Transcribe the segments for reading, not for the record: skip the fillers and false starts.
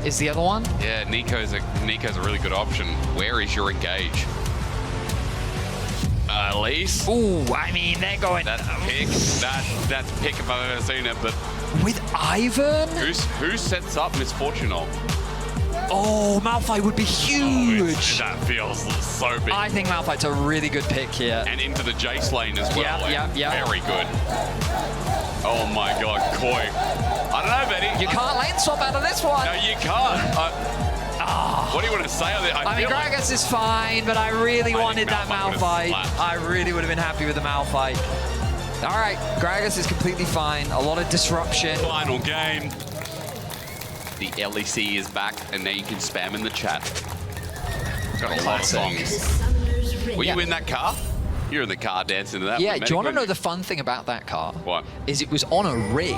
is the other one. Yeah, Nico's a really good option. Where is your engage? Elise. Ooh, I mean, they're going... That's pick. That's pick if I've ever seen it, but... With Ivan? Who sets up Misfortunal? Oh, Malphite would be huge. That feels so big. I think Malphite's a really good pick here. And into the Jace lane as well. Yeah. Very good. Oh my god, Koi. I don't know, Betty. You can't lane swap out of this one. No, you can't. What do you want to say on it? I mean, Gragas is fine, but I really wanted that Malphite. I really would have been happy with the Malphite. All right, Gragas is completely fine. A lot of disruption. Final game. The LEC is back, and now you can spam in the chat. Got a lot of songs. Were you in that car? You're in the car dancing to that. Yeah, do you want to know the fun thing about that car? What? Is it was on a rig.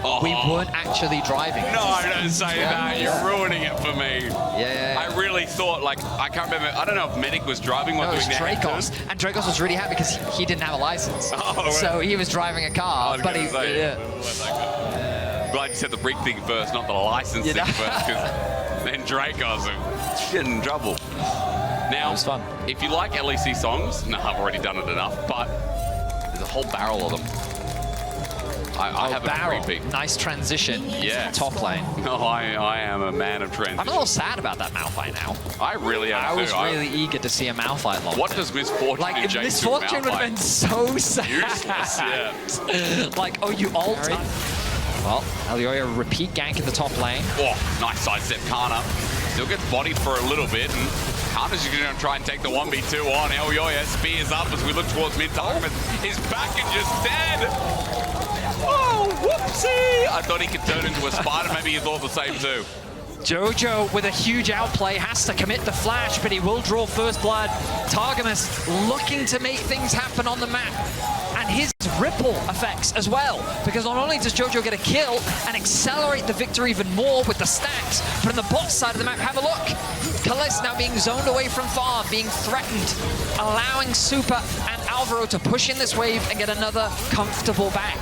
Oh. We weren't actually driving. No, don't say that. You're ruining it for me. Yeah. I really thought, like, I can't remember. I don't know if Medic was driving or doing that. No, it was Dracos. And Dracos was really happy because he didn't have a license. Oh, so he was driving a car. But he, Glad you said the rig thing first, not the license thing first, because then Dracos are in trouble. Now, it was fun. If you like LEC songs, no, I've already done it enough, but there's a whole barrel of them. I have barrel. a repeat. Nice transition. Yeah. Top lane. No, I am a man of transition. I'm a little sad about that Malphite now. I really am I was really eager to see a Malphite long. What does Misfortune and Jace Misfortune would have been so sad. Useless, yeah. Like, oh, you ult. Well, Elyoya repeat gank in the top lane. Oh, nice sidestep Kana. Still gets bodied for a little bit, and Kana's going to try and take the 1v2 on. Elyoya spears up as we look towards mid-target. He's back and just dead. Oh, whoopsie! I thought he could turn into a spider. Maybe he thought the same too. Jojo with a huge outplay has to commit the flash, but he will draw first blood. Targamas looking to make things happen on the map. And his ripple effects as well, because not only does Jojo get a kill and accelerate the victory even more with the stacks, but on the bot side of the map, have a look. Kaliss now being zoned away from farm, being threatened, allowing Super and Alvaro to push in this wave and get another comfortable back.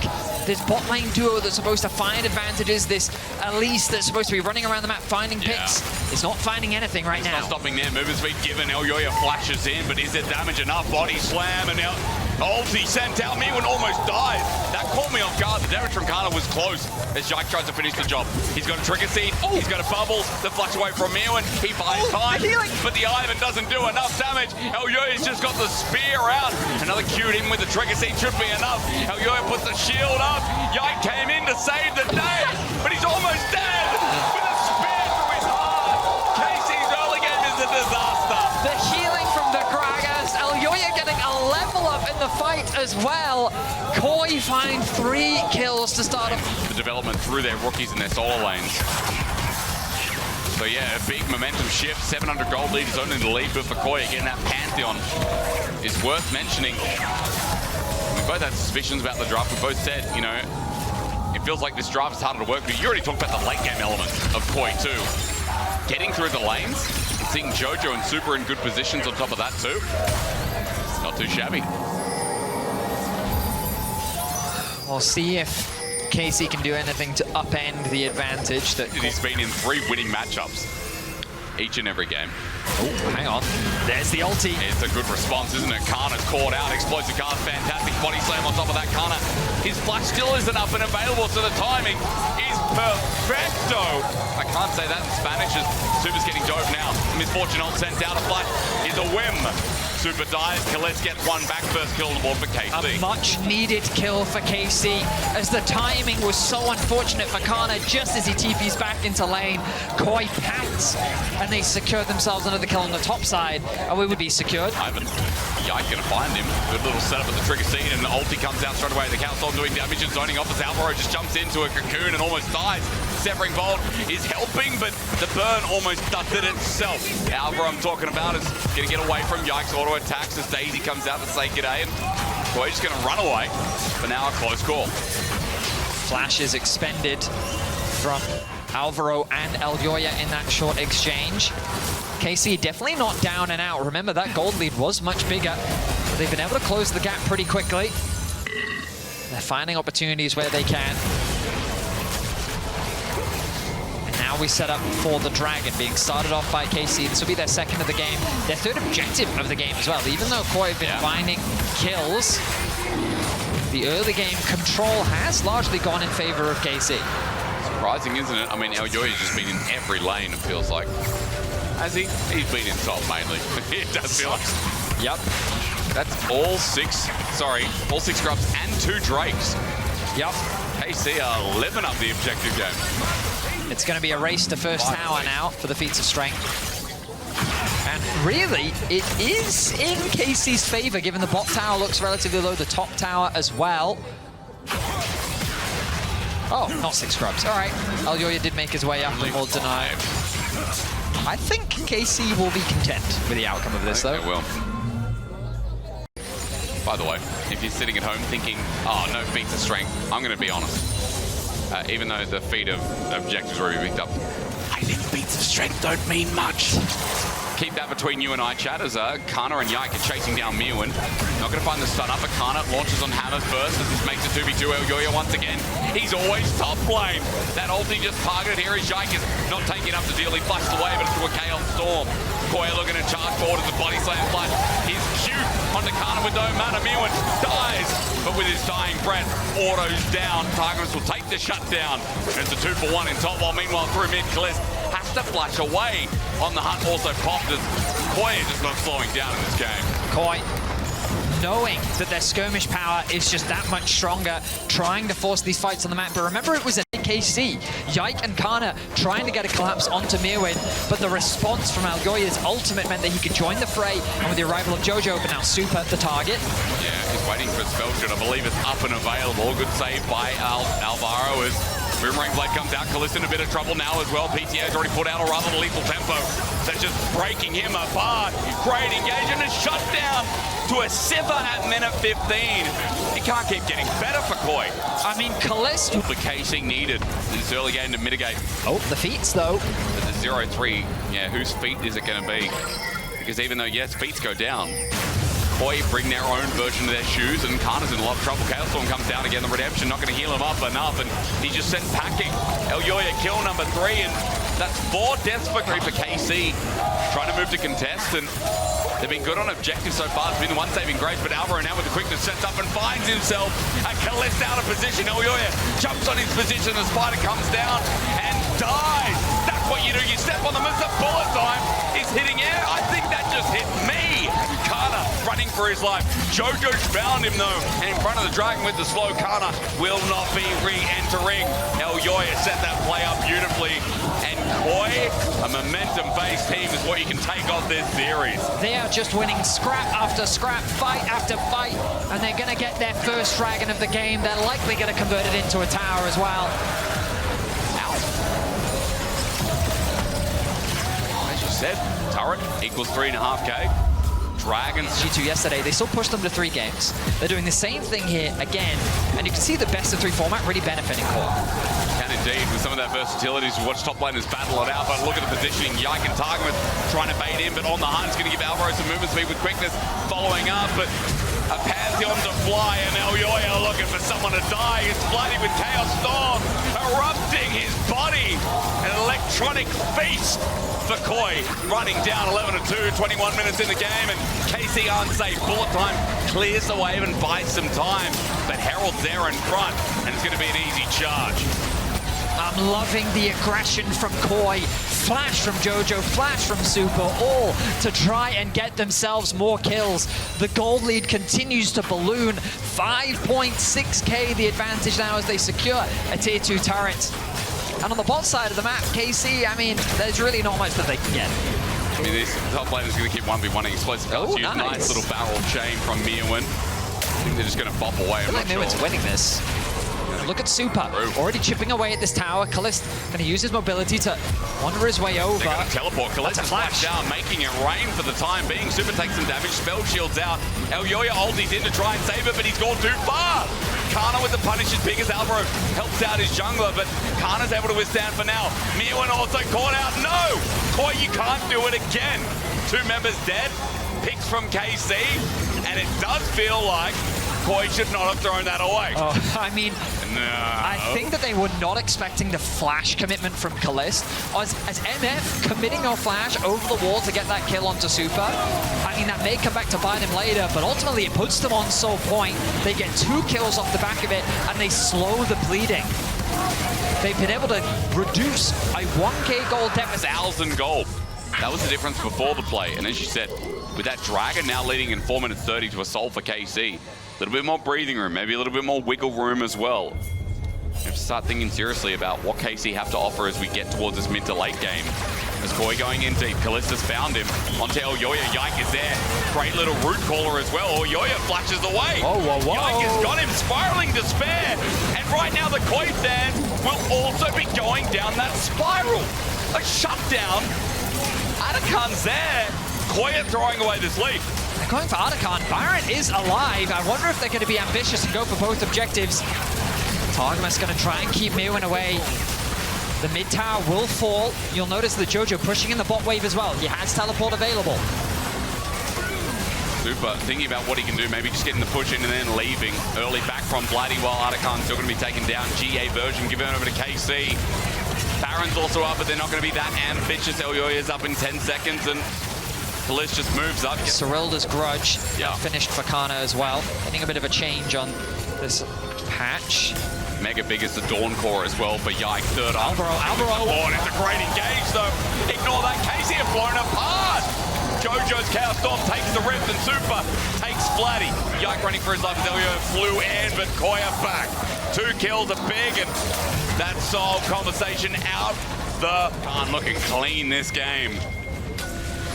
This bot lane duo that's supposed to find advantages, this Elise that's supposed to be running around the map finding picks, is not finding anything right now. Not stopping there, movement speed given, Elyoya flashes in, but is there damage enough? Body slam, and now ulti sent out, Mewin almost died. That caught me off guard. The damage from Kana was close as Jike tries to finish the job. He's got a trigger seed, he's got a bubble, the flash away from Mewin, he buys time, but the Ivan doesn't do enough damage. Elyoya's just got the spear out. Another Q'd in with the trigger seed should be enough. Elyoya puts the shield up. Yike came in to save the day, but he's almost dead with a spear through his heart. Casey's early game is a disaster. The healing from the Gragas, Elyoya getting a level up in the fight as well. Koi find 3 kills to start off. The development through their rookies and their solo lanes. So yeah, a big momentum shift. 700 gold lead is only the lead, but for Koi again, that Pantheon is worth mentioning. We both had suspicions about the draft. We both said, you know, it feels like this draft is harder to work with. You already talked about the late game element of Koi too. Getting through the lanes, seeing Jojo and Super in good positions on top of that too. It's not too shabby. We'll see if Casey can do anything to upend the advantage that He's been in 3 winning matchups each and every game. Oh, hang on. There's the ulti. It's a good response, isn't it? Kana's caught out. Explosive Kana, fantastic body slam on top of that Kana. His flash still isn't up and available, so the timing is perfecto. I can't say that in Spanish as Super's getting dove now. Misfortune ult sent out a flash is a whim. Super dies. Kaliss gets one back. First kill on the board for KC. A much needed kill for KC as the timing was so unfortunate for Kana just as he TPs back into lane. Koi pants and they secure themselves another kill on the top side, and we would be secured. Ivan, Yike gonna find him. Good little setup with the trigger seed, and the ulti comes out straight away. The Council doing damage and zoning off as Alvaro just jumps into a cocoon and almost dies. Severing Bolt is helping, but the burn almost does it itself. Alvaro I'm talking about is gonna get away from Yike's auto attacks as Daisy comes out to say g'day, and Koi's just gonna run away. But now a close call. Flash is expended from Alvaro and Elyoya in that short exchange. KC definitely not down and out. Remember, that gold lead was much bigger. They've been able to close the gap pretty quickly. They're finding opportunities where they can. And now we set up for the Dragon, being started off by KC. This will be their second of the game, their third objective of the game as well. Even though KOI have been finding kills, the early game control has largely gone in favor of KC. Surprising, isn't it? I mean, Elyoya's just been in every lane, it feels like. Has he? He's been in top mainly. It does feel like. Yep. That's all six grubs and 2 Drakes. Yep. KC are living up the objective game. It's going to be a race to first tower now for the feats of strength. And really, it is in KC's favor, given the bot tower looks relatively low, the top tower as well. Oh, not 6 scrubs. All right. Elyoya did make his way up and will deny. I think KC will be content with the outcome of this, though. They will. By the way, if you're sitting at home thinking, oh, no feats of strength, I'm going to be honest. Even though the feat of objectives already picked up, I think feats of strength don't mean much. Keep that between you and I, chat, as Kana and Yike are chasing down Mewin. Not going to find the stun up, but Kana launches on Hammer first as this makes it 2v2 Elyoya once again. He's always top lane. That ulti just targeted here as Yike is not taking up the deal. He flashed away, but it's through a Chaos Storm. KOI looking to charge forward as the body slam flash. His Q onto Kana with no mana. Mewin dies, but with his dying breath, autos down. Targus will take the shutdown. And it's a 2-for-1 in top, while meanwhile through mid, Kalist has to flash away on the hunt. Also popped as KOI is just not slowing down in this game. KOI, knowing that their skirmish power is just that much stronger, trying to force these fights on the map. But remember, it was a KC, Yike and Kana trying to get a collapse onto Mirwin, but the response from Elyoya's ultimate meant that he could join the fray, and with the arrival of Jojo, but now Super the target. Yeah, he's waiting for spell shoot. I believe it's up and available. Good save by Alvaro as Boomerang Blade comes out. Kalista in a bit of trouble now as well. PTA's already put out a rather lethal tempo. They're just breaking him apart. Great engagement and shut down to a Sivir at minute 15. It can't keep getting better for KOI. I mean, Kalista. The KC needed in this early game to mitigate. Oh, the feats though. But the 0-3, yeah, whose feet is it going to be? Because even though, yes, feats go down, KOI bring their own version of their shoes, and Kana's in a lot of trouble. Chaos Storm comes down again. The Redemption not going to heal him up enough, and he just sent packing. Elyoya kill number 3, and that's 4 deaths for KC. Trying to move to contest, and they've been good on objectives so far. It's been the one saving grace, but Alvaro now with the quickness sets up and finds himself. And Kalista out of position. Elyoya jumps on his position. The spider comes down and dies. That's what you do. You step on them as the bullet time is hitting air. I think that just hit me. Kana running for his life. Jojo's found him though, and in front of the Dragon with the slow. Kana will not be re-entering. Elyoya set that play up beautifully, and KOI, a momentum-based team, is what you can take off this series. They are just winning scrap after scrap, fight after fight, and they're going to get their first Dragon of the game. They're likely going to convert it into a tower as well. As you said, turret equals 3.5k. Dragons. G2 yesterday, they still pushed them to 3 games. They're doing the same thing here again, and you can see the best of 3 format really benefiting KOI. Can indeed, with some of that versatility as we watch top laners battle it out, but look at the positioning. Yike and Targamas trying to bait in, but on the hunt, it's going to give Alvaro some movement speed with quickness, following up, but a Pantheon to fly, and Elyoya looking for someone to die. He's flooding with Chaos Storm, erupting his body. An electronic feast for KOI, running down 11-2, 21 minutes in the game, and KC unsafe. Bullet time clears the wave and buys some time, but Herald's there in front, and it's going to be an easy charge. I'm loving the aggression from KOI. Flash from Jojo, flash from Super, all to try and get themselves more kills. The gold lead continues to balloon. 5.6k the advantage now as they secure a tier 2 turret. And on the bot side of the map, KC, I mean, there's really not much that they can get. I mean, this top lane is going to keep 1v1ing explosive pellets. Nice little barrel chain from Mirwin. I think they're just going to bop away. I feel like Mirwin's winning this. Look at Super, already chipping away at this tower. Kalist going to use his mobility to wander his way over. They're going to teleport. Kalist flash down, making it rain for the time being. Super takes some damage, spell shields out. Elyoya ulties in to try and save it, but he's gone too far. Kana with the punish as big as Alvaro helps out his jungler, but Kana's able to withstand for now. Mirwin also caught out. No! KOI, you can't do it again. 2 members dead. Picks from KC, and it does feel like Koi should not have thrown that away. Oh, I mean, No. I think that they were not expecting the flash commitment from Kalist. As MF committing a flash over the wall to get that kill onto Super, I mean, that may come back to bite him later, but ultimately it puts them on Soul Point. They get 2 kills off the back of it, and they slow the bleeding. They've been able to reduce a 1K gold deficit. 1,000 gold. That was the difference before the play. And as you said, with that Dragon now leading in 4 minutes 30 to a Soul for KC, a little bit more breathing room, maybe a little bit more wiggle room as well. We have to start thinking seriously about what KC have to offer as we get towards this mid to late game. As Koi going in deep, Kalista's found him. Onto Elyoya, Yike is there. Great little root caller as well. Elyoya flashes away. Whoa, whoa, whoa. Yike has got him spiraling despair. And right now the Koi fans will also be going down that spiral. A shutdown. Atakan's there. Koi are throwing away this lead. They're going for Atakan. Baron is alive. I wonder if they're going to be ambitious and go for both objectives. Targamas going to try and keep Mewin away. The mid tower will fall. You'll notice the Jojo pushing in the bot wave as well. He has teleport available. Super thinking about what he can do, maybe just getting the push in and then leaving. Early back from Vladdy while Atakan's still going to be taken down. GA version given over to KC. Baron's also up, but they're not going to be that ambitious. Elyoya's up in 10 seconds and Kalist just moves up. Cyrilda's grudge finished for Kana as well. Getting a bit of a change on this patch. Mega big as the Dawn Core as well for Yike. Third up. Alvaro. Oh, it's a great engage though. Ignore that. KC have blown apart. Jojo's Chaos Storm takes the rift and Super takes Vladdy. Yike running for his life as Elyo flew in, but Koya back. 2 kills are big, and that Soul conversation out the Khan looking clean this game.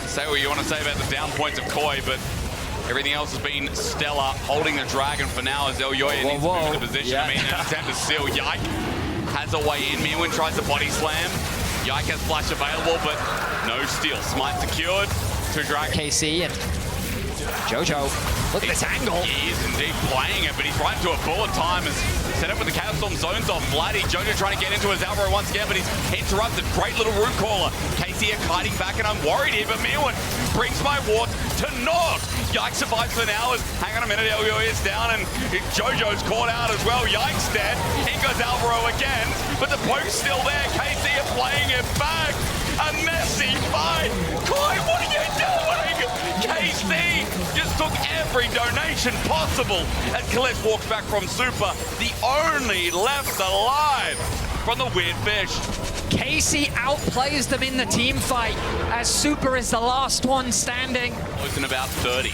Say what you want to say about the down points of Koi, but everything else has been stellar. Holding the Dragon for now as Elyoya needs to move to position. Yeah. I mean, an attempt to seal. Yike has a way in. Mewin tries to body slam. Yike has flash available, but no steal. Smite secured. 2 Dragon. KC and Jojo. Look at this angle. He is indeed playing it, but he's right into a bullet time. As set up with the Chaos Storm zones off Vladdy. Jojo trying to get into his Alvaro once again, but he's interrupted. Great little root caller. KC are kiting back, and I'm worried here, but Mewin brings my ward to naught. Yike survives for now. Hang on a minute, Elyoya is down, and Jojo's caught out as well. Yike's dead. In goes Alvaro again, but the poke's still there. KC are playing it back. A messy fight. Koi, what are you doing? KC just took every donation possible as Kalist walks back from Super, the only left alive from the Weird Fish. KC outplays them in the team fight as Super is the last one standing. Close in about 30.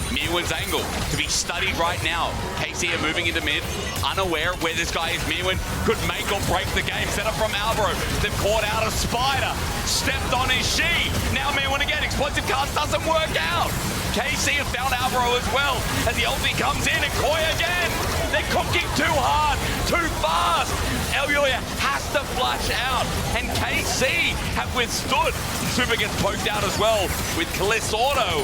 Mewin's angle to be studied right now. KC are moving into mid, unaware where this guy is. Mewin could make or break the game. Set up from Alvaro. They've caught out a Spider. Stepped on his She. Now Mewin again. Explosive cast doesn't work out. KC have found Alvaro as well as the ulti comes in and Koi again. They're cooking too hard, too fast. Elyoya has to flush out and KC have withstood. Super gets poked out as well with Kalist Auto.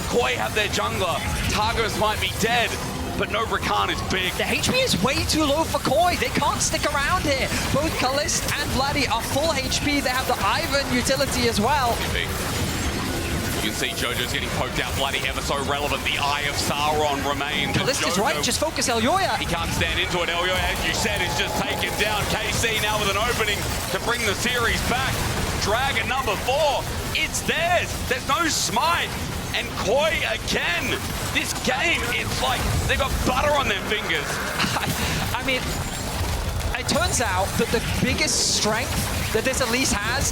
Koi have their jungler. Targos might be dead, but no Rakan is big. The HP is way too low for Koi. They can't stick around here. Both Kalist and Vladdy are full HP. They have the Ivan utility as well. You can see Jojo's getting poked out. Vladdy ever so relevant. The Eye of Sauron remains. Kalist is right. Just focus Elyoya. He can't stand into it. Elyoya, as you said, is just taken down. KC now with an opening to bring the series back. Dragon number 4. It's theirs. There's no smite. And Koi again. This game, it's like they've got butter on their fingers. I mean, it turns out that the biggest strength that this Elise has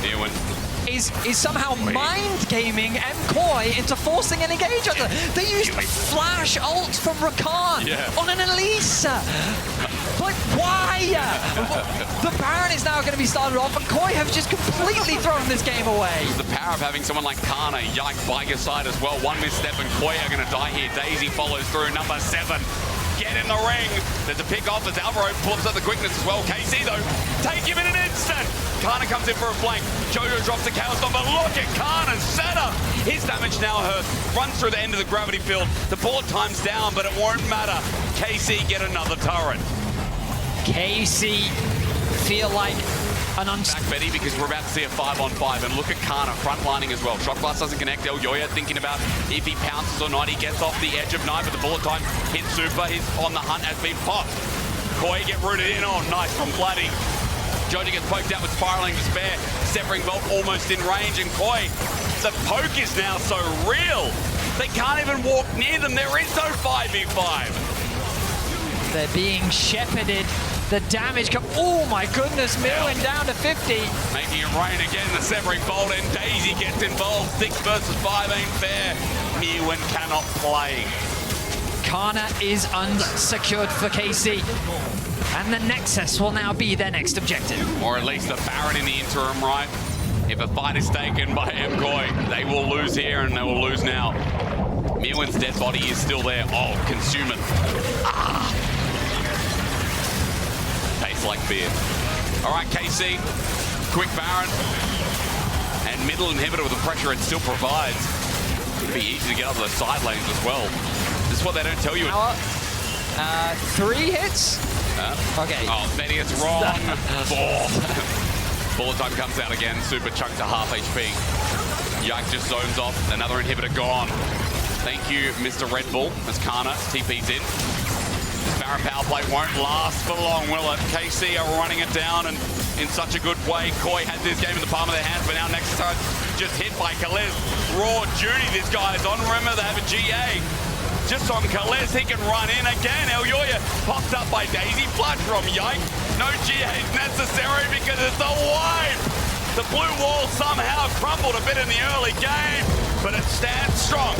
is somehow mind gaming MKOI into forcing an engage on them. They used flash ult from Rakan on an Elise. Like, why? The Baron is now going to be started off, and Koi have just completely thrown this game away. The power of having someone like Kana, Yike by your side as well. One misstep and Koi are going to die here. Daisy follows through, number 7. Get in the ring. There's a pick off as Alvaro pulls up the quickness as well. KC though, take him in an instant. Kana comes in for a flank. Jojo drops the Chaos Storm, but look at Kana's setup. His damage now hurt. Runs through the end of the gravity field. The bullet time's down, but it won't matter. KC get another turret. KC feel like Back Betty, because we're about to see a 5-on-5, and look at Kana frontlining as well. Shot Glass doesn't connect. Elyoya thinking about if he pounces or not. He gets off the edge of night, but the bullet time hits super. He's on the hunt, has been popped. Koi get rooted in. Oh, nice from Bloody. Joji gets poked out with Spiraling Despair. Severing Bolt almost in range, and Koi, the poke is now so real. They can't even walk near them. There is no 5v5. They're being shepherded. The damage come. Oh my goodness, Milwin down to 50. Making it rain again, the Severing Bolt, and Daisy gets involved. 6 versus 5 ain't fair. Milwin cannot play. Kana is unsecured for KC. And the Nexus will now be their next objective. Or at least the Baron in the interim, right? If a fight is taken by MKOI, they will lose here and they will lose now. Milwin's dead body is still there. Oh, consume it. Ah. Tastes like beer. All right, KC, quick Baron. And middle inhibitor with the pressure it still provides. It'd be easy to get up to the side lanes as well. This is what they don't tell you. 3 hits? Okay. Oh, Betty, it's wrong. 4. Bullet time comes out again. Super chunk to half HP. Yike just zones off. Another inhibitor gone. Thank you, Mr. Red Bull, as Kana TP's in. This Baron power play won't last for long, will it? KC are running it down and in such a good way. Koi had this game in the palm of their hands, but now next time just hit by Kalez. Raw duty this guy is on. Remember, they have a GA. Just on Kalez, he can run in again. Elyoya popped up by Daisy. Flush from Yike. No GA is necessary because it's a wipe. The blue wall somehow crumbled a bit in the early game, but it stands strong.